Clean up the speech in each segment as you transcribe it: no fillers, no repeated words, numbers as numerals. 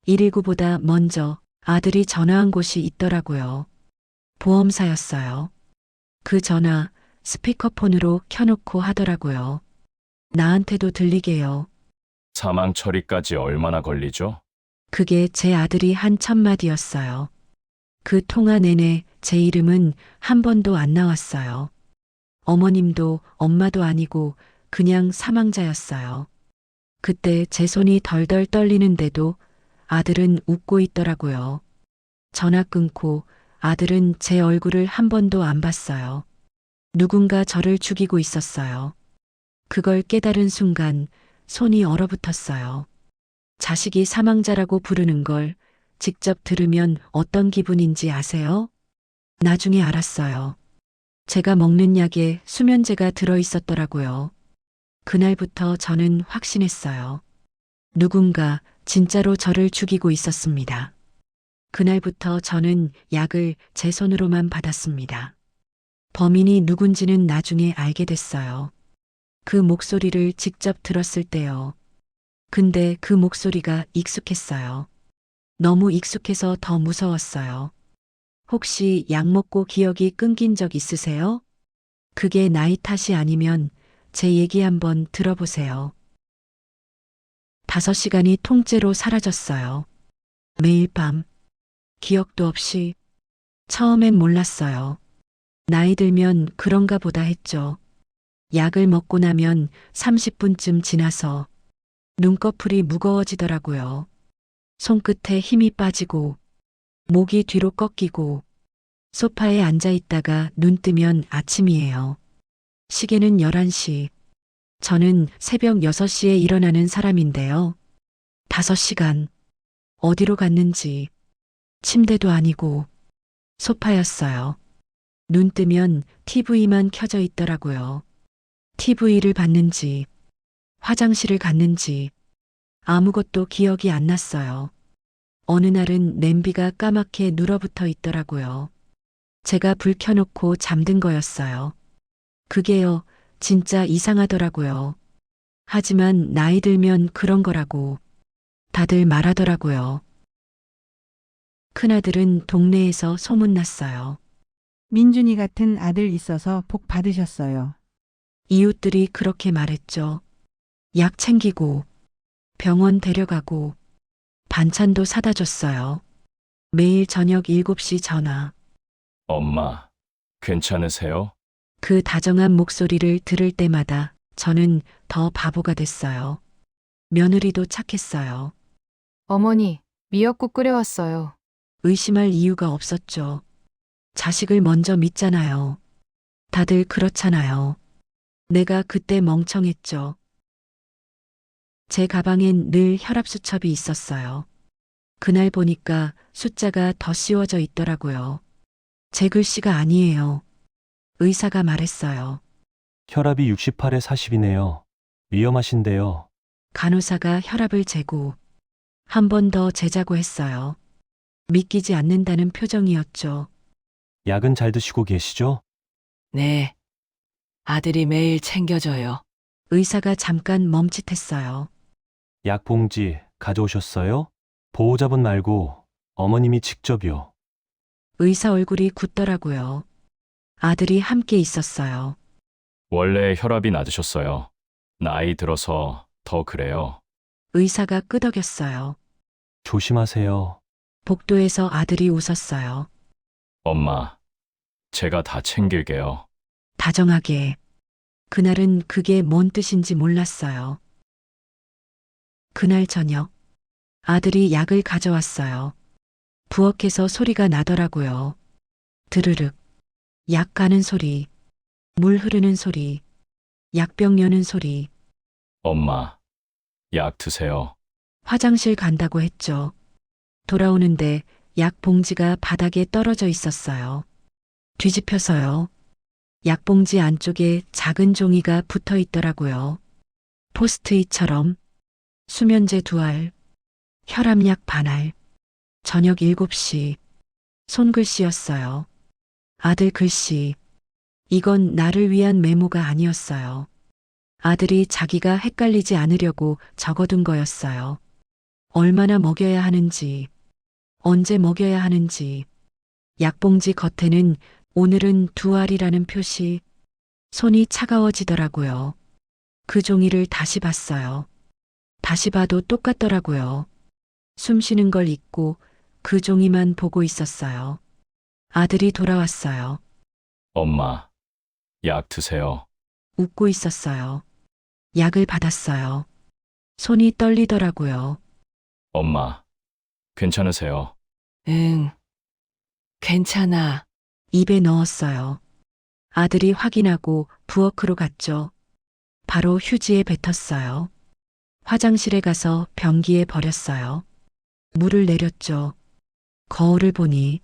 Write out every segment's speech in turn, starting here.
119보다 먼저 아들이 전화한 곳이 있더라고요. 보험사였어요. 그 전화 스피커폰으로 켜놓고 하더라고요. 나한테도 들리게요. 사망 처리까지 얼마나 걸리죠? 그게 제 아들이 한 첫마디였어요. 그 통화 내내 제 이름은 한 번도 안 나왔어요. 어머님도 엄마도 아니고 그냥 사망자였어요. 그때 제 손이 덜덜 떨리는데도 아들은 웃고 있더라고요. 전화 끊고 아들은 제 얼굴을 한 번도 안 봤어요. 누군가 저를 죽이고 있었어요. 그걸 깨달은 순간 손이 얼어붙었어요. 자식이 사망자라고 부르는 걸 직접 들으면 어떤 기분인지 아세요? 나중에 알았어요. 제가 먹는 약에 수면제가 들어 있었더라고요. 그날부터 저는 확신했어요. 누군가 진짜로 저를 죽이고 있었습니다. 그날부터 저는 약을 제 손으로만 받았습니다. 범인이 누군지는 나중에 알게 됐어요. 그 목소리를 직접 들었을 때요. 근데 그 목소리가 익숙했어요. 너무 익숙해서 더 무서웠어요. 혹시 약 먹고 기억이 끊긴 적 있으세요? 그게 나이 탓이 아니면 제 얘기 한번 들어보세요. 5시간이 통째로 사라졌어요. 매일 밤, 기억도 없이. 처음엔 몰랐어요. 나이 들면 그런가 보다 했죠. 약을 먹고 나면 30분쯤 지나서 눈꺼풀이 무거워지더라고요. 손끝에 힘이 빠지고, 목이 뒤로 꺾이고, 소파에 앉아 있다가 눈 뜨면 아침이에요. 시계는 11시. 저는 새벽 6시에 일어나는 사람인데요. 5시간. 어디로 갔는지. 침대도 아니고 소파였어요. 눈 뜨면 TV만 켜져 있더라고요. TV를 봤는지, 화장실을 갔는지 아무것도 기억이 안 났어요. 어느 날은 냄비가 까맣게 눌어붙어 있더라고요. 제가 불 켜놓고 잠든 거였어요. 그게요, 진짜 이상하더라고요. 하지만 나이 들면 그런 거라고 다들 말하더라고요. 큰아들은 동네에서 소문났어요. 민준이 같은 아들 있어서 복 받으셨어요. 이웃들이 그렇게 말했죠. 약 챙기고, 병원 데려가고, 반찬도 사다 줬어요. 매일 저녁 7시 전화. 엄마, 괜찮으세요? 그 다정한 목소리를 들을 때마다 저는 더 바보가 됐어요. 며느리도 착했어요. 어머니, 미역국 끓여왔어요. 의심할 이유가 없었죠. 자식을 먼저 믿잖아요. 다들 그렇잖아요. 내가 그때 멍청했죠. 제 가방엔 늘 혈압 수첩이 있었어요. 그날 보니까 숫자가 더 씌워져 있더라고요. 제 글씨가 아니에요. 의사가 말했어요. 혈압이 68에 40이네요. 위험하신데요. 간호사가 혈압을 재고 한 번 더 재자고 했어요. 믿기지 않는다는 표정이었죠. 약은 잘 드시고 계시죠? 네. 아들이 매일 챙겨줘요. 의사가 잠깐 멈칫했어요. 약 봉지 가져오셨어요? 보호자분 말고 어머님이 직접요. 의사 얼굴이 굳더라고요. 아들이 함께 있었어요. 원래 혈압이 낮으셨어요. 나이 들어서 더 그래요. 의사가 끄덕였어요. 조심하세요. 복도에서 아들이 웃었어요. 엄마, 제가 다 챙길게요. 다정하게. 그날은 그게 뭔 뜻인지 몰랐어요. 그날 저녁, 아들이 약을 가져왔어요. 부엌에서 소리가 나더라고요. 드르륵. 약 가는 소리, 물 흐르는 소리, 약병 여는 소리. 엄마, 약 드세요. 화장실 간다고 했죠. 돌아오는데 약 봉지가 바닥에 떨어져 있었어요. 뒤집혀서요. 약 봉지 안쪽에 작은 종이가 붙어 있더라고요. 포스트잇처럼. 수면제 2알, 혈압약 반알, 저녁 7시. 손글씨였어요. 아들 글씨. 이건 나를 위한 메모가 아니었어요. 아들이 자기가 헷갈리지 않으려고 적어둔 거였어요. 얼마나 먹여야 하는지, 언제 먹여야 하는지, 약봉지 겉에는 오늘은 2알이라는 표시, 손이 차가워지더라고요. 그 종이를 다시 봤어요. 다시 봐도 똑같더라고요. 숨 쉬는 걸 잊고 그 종이만 보고 있었어요. 아들이 돌아왔어요. 엄마, 약 드세요. 웃고 있었어요. 약을 받았어요. 손이 떨리더라고요. 엄마, 괜찮으세요? 응, 괜찮아. 입에 넣었어요. 아들이 확인하고 부엌으로 갔죠. 바로 휴지에 뱉었어요. 화장실에 가서 변기에 버렸어요. 물을 내렸죠. 거울을 보니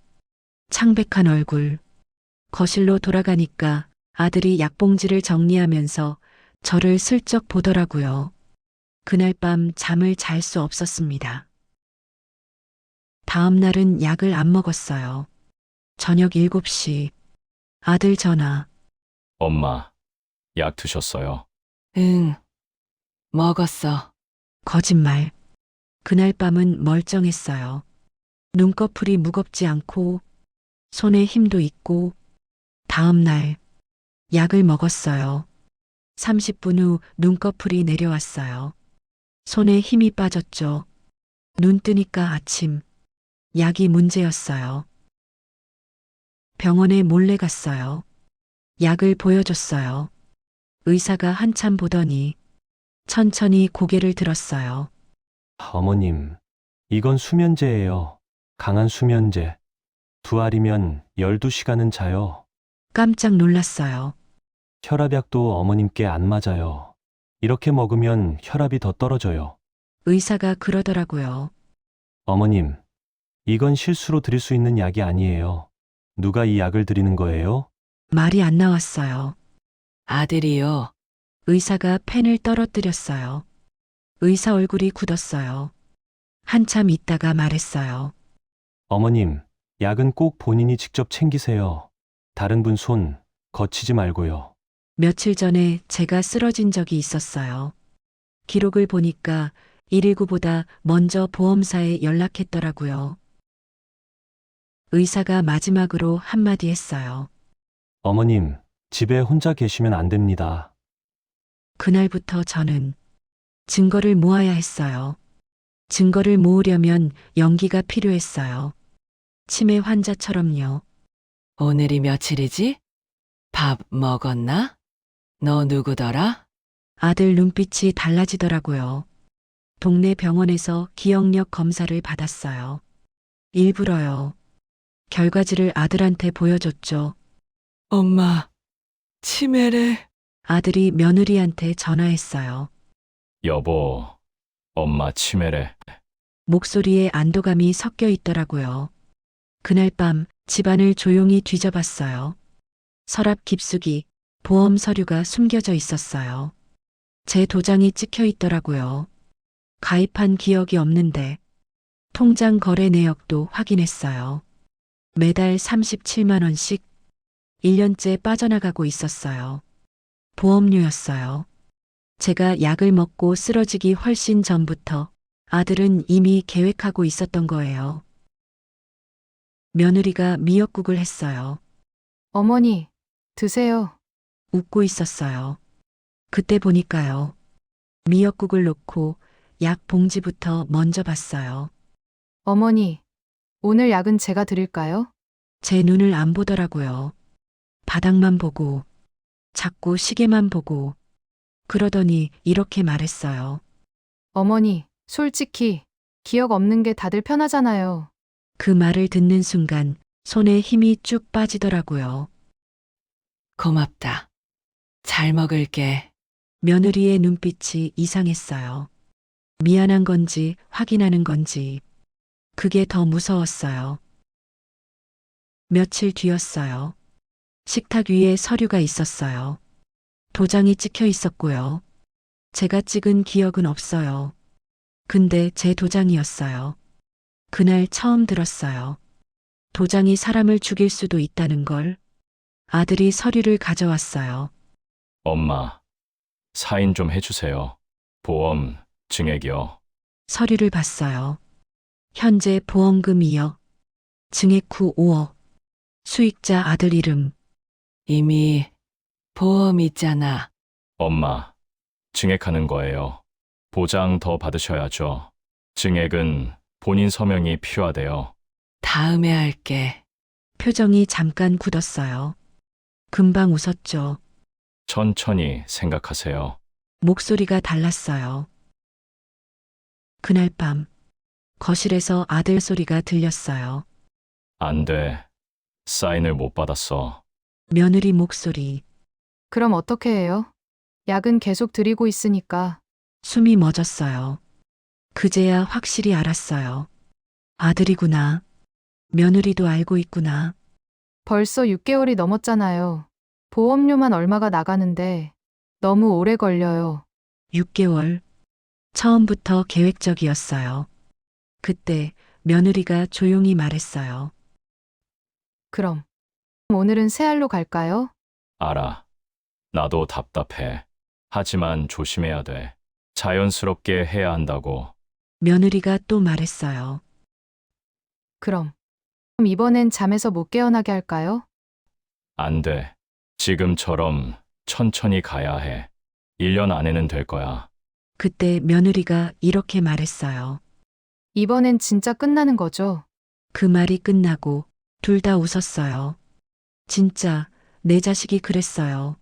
창백한 얼굴. 거실로 돌아가니까 아들이 약봉지를 정리하면서 저를 슬쩍 보더라고요. 그날 밤 잠을 잘 수 없었습니다. 다음 날은 약을 안 먹었어요. 저녁 7시. 아들 전화. 엄마, 약 드셨어요? 응, 먹었어. 거짓말. 그날 밤은 멀쩡했어요. 눈꺼풀이 무겁지 않고 손에 힘도 있고 다음 날 약을 먹었어요. 30분 후 눈꺼풀이 내려왔어요. 손에 힘이 빠졌죠. 눈 뜨니까 아침. 약이 문제였어요. 병원에 몰래 갔어요. 약을 보여줬어요. 의사가 한참 보더니 천천히 고개를 들었어요. 어머님, 이건 수면제예요. 강한 수면제. 2알이면 12시간은 자요. 깜짝 놀랐어요. 혈압약도 어머님께 안 맞아요. 이렇게 먹으면 혈압이 더 떨어져요. 의사가 그러더라고요. 어머님, 이건 실수로 드릴 수 있는 약이 아니에요. 누가 이 약을 드리는 거예요? 말이 안 나왔어요. 아들이요. 의사가 펜을 떨어뜨렸어요. 의사 얼굴이 굳었어요. 한참 있다가 말했어요. 어머님, 약은 꼭 본인이 직접 챙기세요. 다른 분 손 거치지 말고요. 며칠 전에 제가 쓰러진 적이 있었어요. 기록을 보니까 119보다 먼저 보험사에 연락했더라고요. 의사가 마지막으로 한마디 했어요. 어머님, 집에 혼자 계시면 안 됩니다. 그날부터 저는 증거를 모아야 했어요. 증거를 모으려면 연기가 필요했어요. 치매 환자처럼요. 오늘이 며칠이지? 밥 먹었나? 너 누구더라? 아들 눈빛이 달라지더라고요. 동네 병원에서 기억력 검사를 받았어요. 일부러요. 결과지를 아들한테 보여줬죠. 엄마, 치매래. 아들이 며느리한테 전화했어요. 여보, 엄마 치매래. 목소리에 안도감이 섞여 있더라고요. 그날 밤 집안을 조용히 뒤져봤어요. 서랍 깊숙이 보험 서류가 숨겨져 있었어요. 제 도장이 찍혀 있더라고요. 가입한 기억이 없는데 통장 거래 내역도 확인했어요. 매달 37만 원씩 1년째 빠져나가고 있었어요. 보험료였어요. 제가 약을 먹고 쓰러지기 훨씬 전부터 아들은 이미 계획하고 있었던 거예요. 며느리가 미역국을 했어요. 어머니, 드세요. 웃고 있었어요. 그때 보니까요. 미역국을 놓고 약 봉지부터 먼저 봤어요. 어머니, 오늘 약은 제가 드릴까요? 제 눈을 안 보더라고요. 바닥만 보고, 자꾸 시계만 보고, 그러더니 이렇게 말했어요. 어머니, 솔직히 기억 없는 게 다들 편하잖아요. 그 말을 듣는 순간 손에 힘이 쭉 빠지더라고요. 고맙다. 잘 먹을게. 며느리의 눈빛이 이상했어요. 미안한 건지 확인하는 건지 그게 더 무서웠어요. 며칠 뒤였어요. 식탁 위에 서류가 있었어요. 도장이 찍혀 있었고요. 제가 찍은 기억은 없어요. 근데 제 도장이었어요. 그날 처음 들었어요. 도장이 사람을 죽일 수도 있다는 걸. 아들이 서류를 가져왔어요. 엄마, 사인 좀 해주세요. 보험, 증액이요. 서류를 봤어요. 현재 보험금 2억, 증액 후 5억, 수익자 아들 이름. 이미 보험 있잖아. 엄마, 증액하는 거예요. 보장 더 받으셔야죠. 증액은 본인 서명이 필요하대요. 다음에 할게. 표정이 잠깐 굳었어요. 금방 웃었죠. 천천히 생각하세요. 목소리가 달랐어요. 그날 밤, 거실에서 아들 소리가 들렸어요. 안 돼. 사인을 못 받았어. 며느리 목소리, 그럼 어떻게 해요? 약은 계속 드리고 있으니까. 숨이 멎었어요. 그제야 확실히 알았어요. 아들이구나. 며느리도 알고 있구나. 벌써 6개월이 넘었잖아요. 보험료만 얼마가 나가는데 너무 오래 걸려요. 6개월. 처음부터 계획적이었어요. 그때 며느리가 조용히 말했어요. 그럼 오늘은 새알로 갈까요? 알아. 나도 답답해. 하지만 조심해야 돼. 자연스럽게 해야 한다고. 며느리가 또 말했어요. 그럼 이번엔 잠에서 못 깨어나게 할까요? 안 돼. 지금처럼 천천히 가야 해. 1년 안에는 될 거야. 그때 며느리가 이렇게 말했어요. 이번엔 진짜 끝나는 거죠? 그 말이 끝나고 둘 다 웃었어요. 진짜 내 자식이 그랬어요.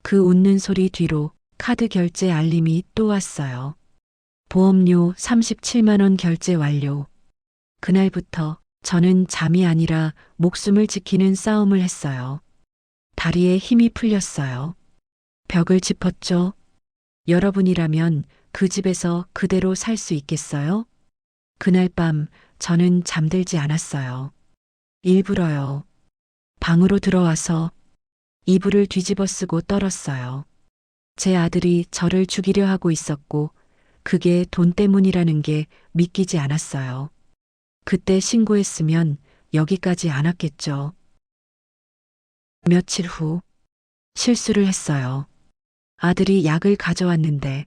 그 웃는 소리 뒤로 카드 결제 알림이 또 왔어요. 보험료 37만 원 결제 완료. 그날부터 저는 잠이 아니라 목숨을 지키는 싸움을 했어요. 다리에 힘이 풀렸어요. 벽을 짚었죠. 여러분이라면 그 집에서 그대로 살 수 있겠어요? 그날 밤 저는 잠들지 않았어요. 일부러요. 방으로 들어와서 이불을 뒤집어 쓰고 떨었어요. 제 아들이 저를 죽이려 하고 있었고 그게 돈 때문이라는 게 믿기지 않았어요. 그때 신고했으면 여기까지 안 왔겠죠. 며칠 후 실수를 했어요. 아들이 약을 가져왔는데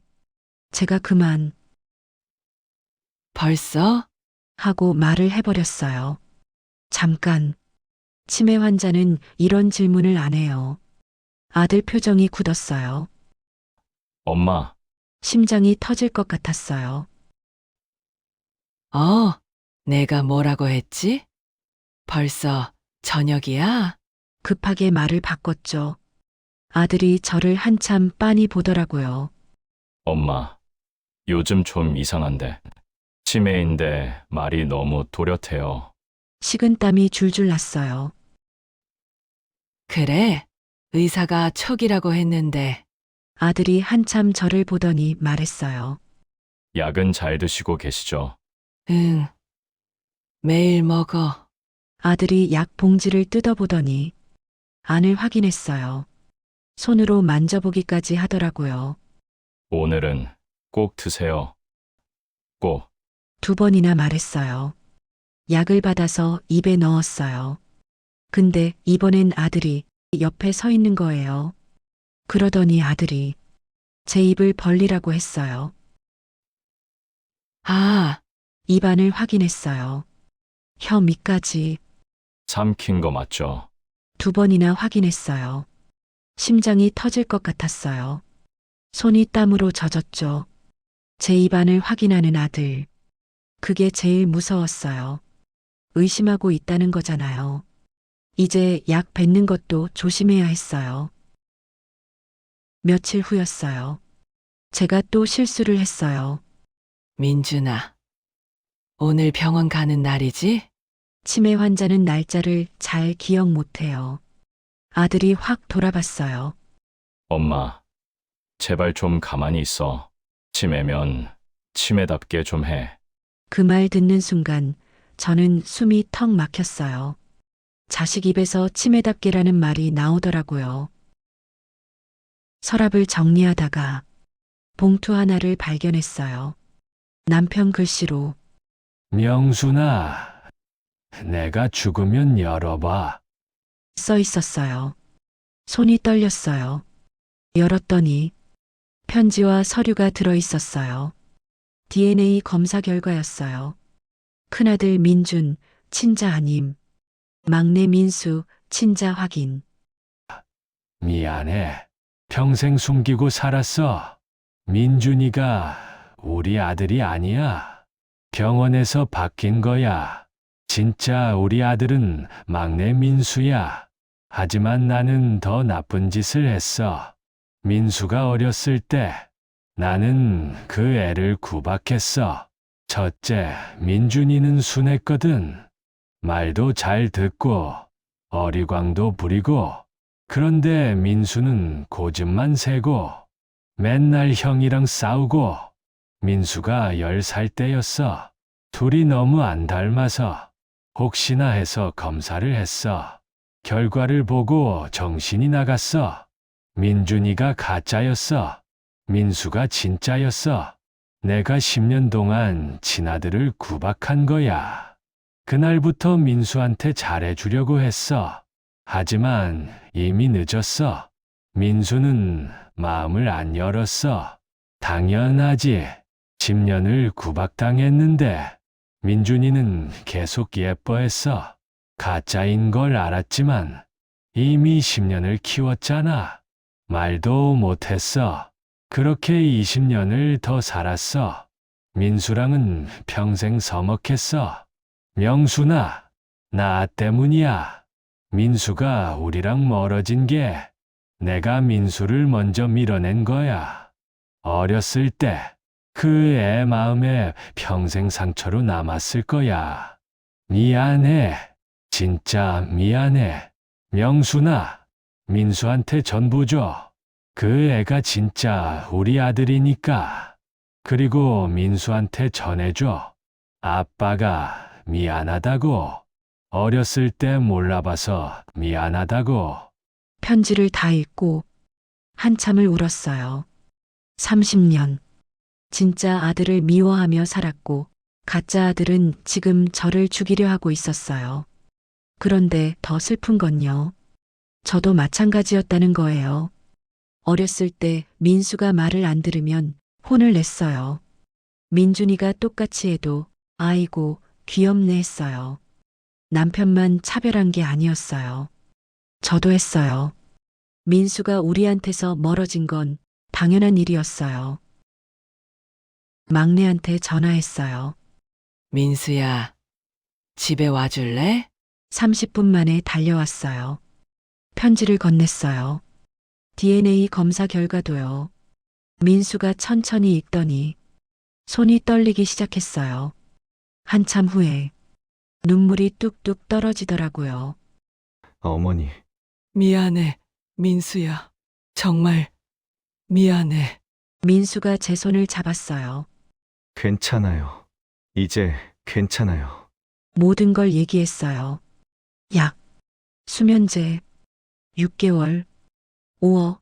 제가 그만 벌써? 하고 말을 해버렸어요. 잠깐. 치매 환자는 이런 질문을 안 해요. 아들 표정이 굳었어요. 엄마, 심장이 터질 것 같았어요. 내가 뭐라고 했지? 벌써 저녁이야? 급하게 말을 바꿨죠. 아들이 저를 한참 빤히 보더라고요. 엄마. 요즘 좀 이상한데. 치매인데 말이 너무 또렷해요. 식은땀이 줄줄 났어요. 그래. 의사가 촉이라고 했는데 아들이 한참 저를 보더니 말했어요. 약은 잘 드시고 계시죠? 응. 매일 먹어. 아들이 약 봉지를 뜯어보더니 안을 확인했어요. 손으로 만져보기까지 하더라고요. 오늘은 꼭 드세요. 꼭. 2번이나 말했어요. 약을 받아서 입에 넣었어요. 근데 이번엔 아들이 옆에 서 있는 거예요. 그러더니 아들이 제 입을 벌리라고 했어요. 아, 입안을 확인했어요. 혀 밑까지 삼킨 거 맞죠? 2번이나 확인했어요. 심장이 터질 것 같았어요. 손이 땀으로 젖었죠. 제 입안을 확인하는 아들. 그게 제일 무서웠어요. 의심하고 있다는 거잖아요. 이제 약 뱉는 것도 조심해야 했어요. 며칠 후였어요. 제가 또 실수를 했어요. 민준아. 오늘 병원 가는 날이지? 치매 환자는 날짜를 잘 기억 못해요. 아들이 확 돌아봤어요. 엄마, 제발 좀 가만히 있어. 치매면 치매답게 좀 해. 그 말 듣는 순간 저는 숨이 턱 막혔어요. 자식 입에서 치매답게라는 말이 나오더라고요. 서랍을 정리하다가 봉투 하나를 발견했어요. 남편 글씨로 명순아, 내가 죽으면 열어봐. 써 있었어요. 손이 떨렸어요. 열었더니 편지와 서류가 들어 있었어요. DNA 검사 결과였어요. 큰아들 민준, 친자 아님. 막내 민수, 친자 확인. 미안해. 평생 숨기고 살았어. 민준이가 우리 아들이 아니야. 병원에서 바뀐 거야. 진짜 우리 아들은 막내 민수야. 하지만 나는 더 나쁜 짓을 했어. 민수가 어렸을 때 나는 그 애를 구박했어. 첫째, 민준이는 순했거든. 말도 잘 듣고 어리광도 부리고. 그런데 민수는 고집만 세고 맨날 형이랑 싸우고. 민수가 10살 때였어. 둘이 너무 안 닮아서 혹시나 해서 검사를 했어. 결과를 보고 정신이 나갔어. 민준이가 가짜였어. 민수가 진짜였어. 내가 10년 동안 친아들을 구박한 거야. 그날부터 민수한테 잘해주려고 했어. 하지만 이미 늦었어. 민수는 마음을 안 열었어. 당연하지. 10년을 구박당했는데 민준이는 계속 예뻐했어. 가짜인 걸 알았지만 이미 10년을 키웠잖아. 말도 못했어. 그렇게 20년을 더 살았어. 민수랑은 평생 서먹했어. 명순아, 나 때문이야. 민수가 우리랑 멀어진 게 내가 민수를 먼저 밀어낸 거야. 어렸을 때 그 애 마음에 평생 상처로 남았을 거야. 미안해. 진짜 미안해. 명순아, 민수한테 전부 줘. 그 애가 진짜 우리 아들이니까. 그리고 민수한테 전해줘. 아빠가 미안하다고. 어렸을 때 몰라봐서 미안하다고. 편지를 다 읽고 한참을 울었어요. 30년. 진짜 아들을 미워하며 살았고 가짜 아들은 지금 저를 죽이려 하고 있었어요. 그런데 더 슬픈 건요. 저도 마찬가지였다는 거예요. 어렸을 때 민수가 말을 안 들으면 혼을 냈어요. 민준이가 똑같이 해도 아이고 귀엽네 했어요. 남편만 차별한 게 아니었어요. 저도 했어요. 민수가 우리한테서 멀어진 건 당연한 일이었어요. 막내한테 전화했어요. 민수야, 집에 와줄래? 30분 만에 달려왔어요. 편지를 건넸어요. DNA 검사 결과도요. 민수가 천천히 읽더니 손이 떨리기 시작했어요. 한참 후에 눈물이 뚝뚝 떨어지더라고요. 어머니, 미안해, 민수야. 정말 미안해. 민수가 제 손을 잡았어요. 괜찮아요. 이제 괜찮아요. 모든 걸 얘기했어요. 약, 수면제, 6개월, 5억,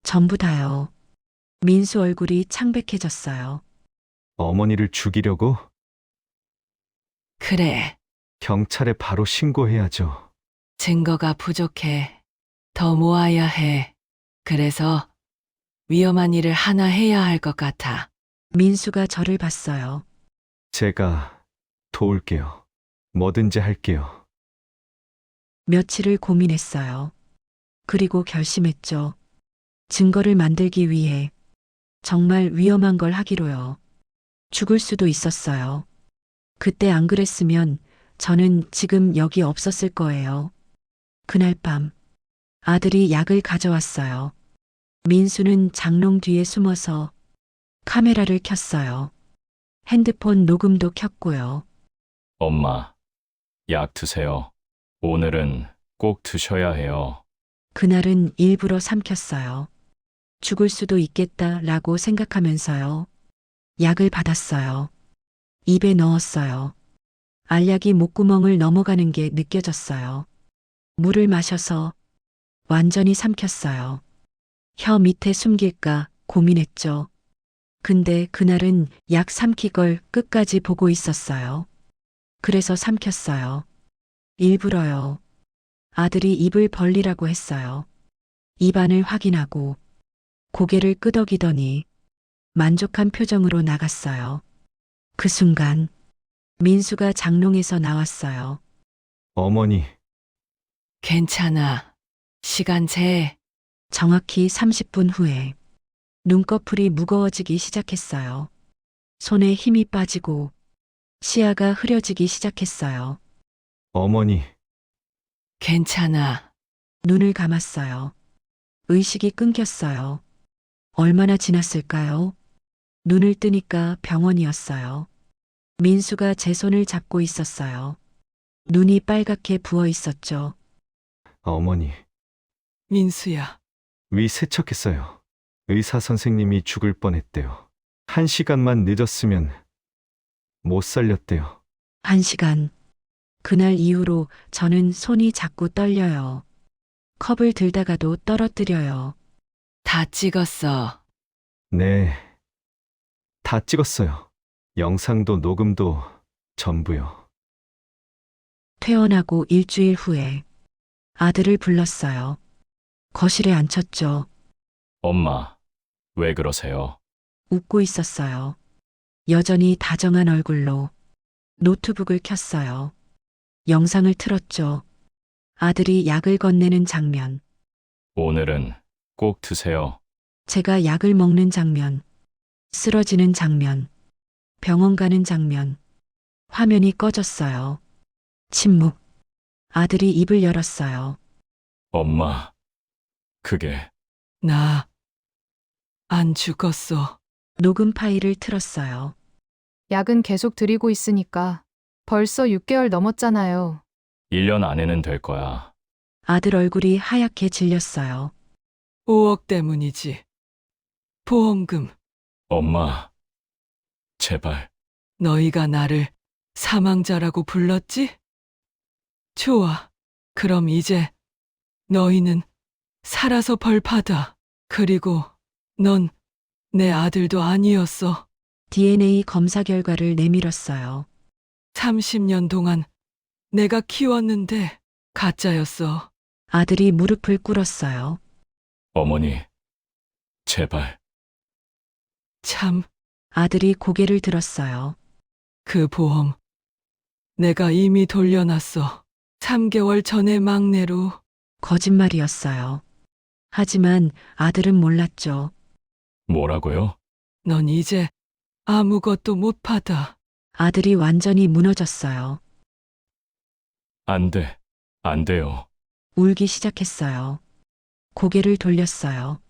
전부 다요. 민수 얼굴이 창백해졌어요. 어머니를 죽이려고? 그래, 경찰에 바로 신고해야죠. 증거가 부족해. 더 모아야 해. 그래서 위험한 일을 하나 해야 할 것 같아. 민수가 저를 봤어요. 제가 도울게요. 뭐든지 할게요. 며칠을 고민했어요. 그리고 결심했죠. 증거를 만들기 위해 정말 위험한 걸 하기로요. 죽을 수도 있었어요. 그때 안 그랬으면 저는 지금 여기 없었을 거예요. 그날 밤 아들이 약을 가져왔어요. 민수는 장롱 뒤에 숨어서 카메라를 켰어요. 핸드폰 녹음도 켰고요. 엄마, 약 드세요. 오늘은 꼭 드셔야 해요. 그날은 일부러 삼켰어요. 죽을 수도 있겠다라고 생각하면서요. 약을 받았어요. 입에 넣었어요. 알약이 목구멍을 넘어가는 게 느껴졌어요. 물을 마셔서 완전히 삼켰어요. 혀 밑에 숨길까 고민했죠. 근데 그날은 약 삼키 걸 끝까지 보고 있었어요. 그래서 삼켰어요. 일부러요. 아들이 입을 벌리라고 했어요. 입안을 확인하고 고개를 끄덕이더니 만족한 표정으로 나갔어요. 그 순간 민수가 장롱에서 나왔어요. 어머니, 괜찮아. 시간 재. 정확히 30분 후에 눈꺼풀이 무거워지기 시작했어요. 손에 힘이 빠지고 시야가 흐려지기 시작했어요. 어머니, 괜찮아. 눈을 감았어요. 의식이 끊겼어요. 얼마나 지났을까요? 눈을 뜨니까 병원이었어요. 민수가 제 손을 잡고 있었어요. 눈이 빨갛게 부어 있었죠. 어머니, 민수야. 위 세척했어요. 의사 선생님이 죽을 뻔했대요. 1시간만 늦었으면 못 살렸대요. 1시간. 그날 이후로 저는 손이 자꾸 떨려요. 컵을 들다가도 떨어뜨려요. 다 찍었어. 네, 다 찍었어요. 영상도 녹음도 전부요. 퇴원하고 일주일 후에 아들을 불렀어요. 거실에 앉혔죠. 엄마, 왜 그러세요? 웃고 있었어요. 여전히 다정한 얼굴로 노트북을 켰어요. 영상을 틀었죠. 아들이 약을 건네는 장면, 오늘은 꼭 드세요. 제가 약을 먹는 장면, 쓰러지는 장면, 병원 가는 장면. 화면이 꺼졌어요. 침묵. 아들이 입을 열었어요. 엄마, 그게 나 안 죽었어. 녹음 파일을 틀었어요. 약은 계속 드리고 있으니까 벌써 6개월 넘었잖아요. 1년 안에는 될 거야. 아들 얼굴이 하얗게 질렸어요. 5억 때문이지. 보험금. 엄마, 제발. 너희가 나를 사망자라고 불렀지? 좋아. 그럼 이제 너희는 살아서 벌 받아. 그리고 넌 내 아들도 아니었어. DNA 검사 결과를 내밀었어요. 30년 동안 내가 키웠는데 가짜였어. 아들이 무릎을 꿇었어요. 어머니, 제발. 참, 아들이 고개를 들었어요. 그 보험 내가 이미 돌려놨어. 3개월 전에 막내로. 거짓말이었어요. 하지만 아들은 몰랐죠. 뭐라고요? 넌 이제 아무것도 못 받아. 아들이 완전히 무너졌어요. 안 돼. 안 돼요. 울기 시작했어요. 고개를 돌렸어요.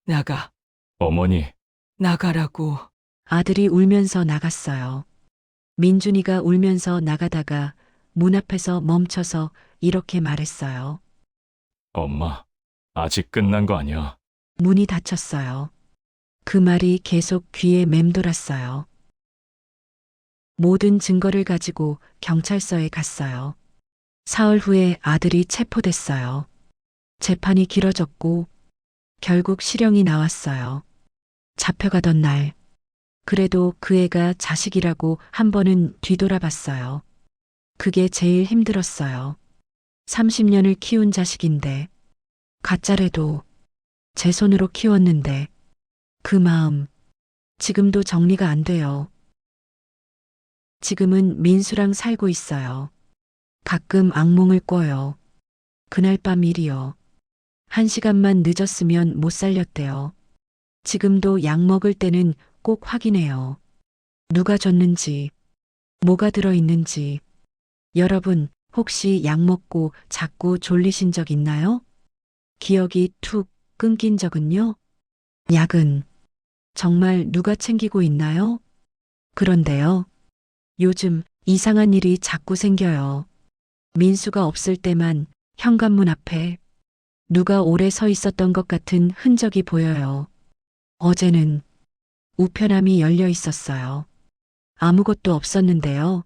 나가. 어머니, 나가라고. 아들이 울면서 나갔어요. 민준이가 울면서 나가다가 문 앞에서 멈춰서 이렇게 말했어요. 엄마, 아직 끝난 거 아니야. 문이 닫혔어요. 그 말이 계속 귀에 맴돌았어요. 모든 증거를 가지고 경찰서에 갔어요. 사흘 후에 아들이 체포됐어요. 재판이 길어졌고 결국 실형이 나왔어요. 잡혀가던 날, 그래도 그 애가 자식이라고 한 번은 뒤돌아봤어요. 그게 제일 힘들었어요. 30년을 키운 자식인데, 가짜래도 제 손으로 키웠는데, 그 마음, 지금도 정리가 안 돼요. 지금은 민수랑 살고 있어요. 가끔 악몽을 꿔요. 그날 밤 일이요. 1시간만 늦었으면 못 살렸대요. 지금도 약 먹을 때는 꼭 확인해요. 누가 줬는지, 뭐가 들어있는지. 여러분, 혹시 약 먹고 자꾸 졸리신 적 있나요? 기억이 툭 끊긴 적은요? 약은 정말 누가 챙기고 있나요? 그런데요. 요즘 이상한 일이 자꾸 생겨요. 민수가 없을 때만 현관문 앞에 누가 오래 서 있었던 것 같은 흔적이 보여요. 어제는 우편함이 열려 있었어요. 아무것도 없었는데요.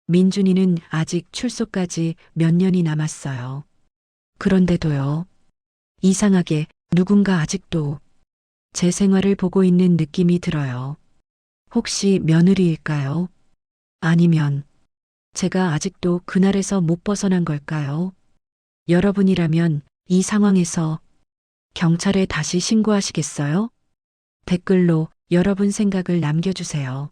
민준이는 아직 출소까지 몇 년이 남았어요. 그런데도요. 이상하게 누군가 아직도 제 생활을 보고 있는 느낌이 들어요. 혹시 며느리일까요? 아니면 제가 아직도 그날에서 못 벗어난 걸까요? 여러분이라면 이 상황에서 경찰에 다시 신고하시겠어요? 댓글로 여러분 생각을 남겨주세요.